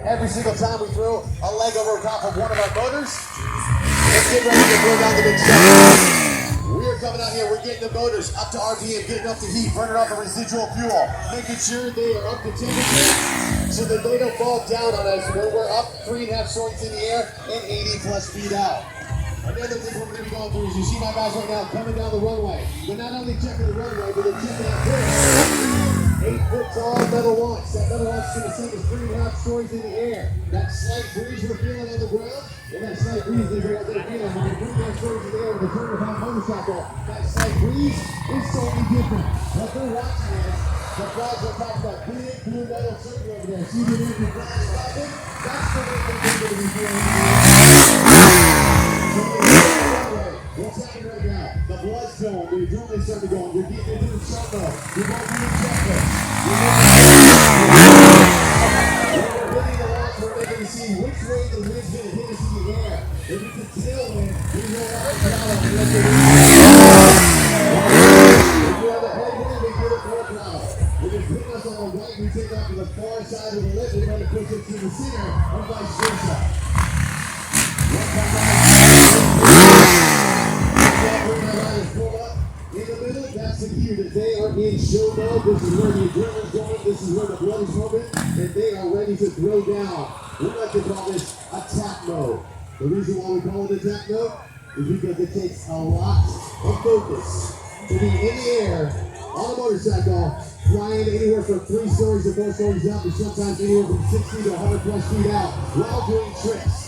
Every single time we throw a leg over top of one of our motors, let's get ready to throw down the big stuff. We are coming out here, we're getting the motors up to RPM, getting up to heat, burning off the residual fuel, making sure they are up to temperature so that they don't fall down on us when we're up 3.5 stories in the air and 80 plus feet out. Another thing we're going to be going through is you see my guys right now coming down the runway. They're not only checking the runway, but they're checking out this. 8-foot tall metal launch. That metal launch is going to send us 3.5 stories in the air. That slight breeze we're feeling on the ground, and that slight breeze that you're feeling when we 3.5 stories in the air with a 2.5 motorcycle, that slight breeze is totally different. What they're watching is the flags are talking about big blue metal circle over there. See the new flag stopping? That's the way they're going to be feeling in the air. What's happening right now? The blood's going, the adrenaline starting to go, you're getting into the shot mode, you're going through the checklist. We're hitting the launch, we're able to see which way the wind's going to hit us in the air. If it's a tailwind, we roll out the throttle and let the wind. If you have a headwind, we get a full throttle. If it's hitting us on the right, we take off to the far side of the lip and try to push it to the center, or vice versa. That's the cue that they are in show mode. This is where the adrenaline's going. This is where the blood is pumping, and they are ready to throw down. We like to call this attack mode. The reason why we call it attack mode is because it takes a lot of focus to be in the air on a motorcycle, flying anywhere from 3 stories to 4 stories up, and sometimes anywhere from 60 to 100 plus feet out while doing tricks.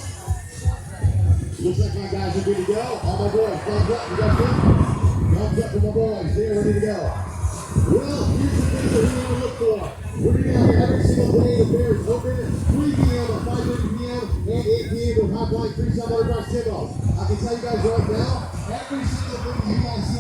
Looks like my guys are good to go. All my boys, thumbs up. You guys good? Thumbs up for my boys. They're ready to go. Well, here's the things that we want to look for. We're going to be out here every single day. The fair is open 3 p.m. to 5:30 p.m. and 8 p.m. with hot flying freestyle motocross demos. I can tell you guys right now, every single thing you guys see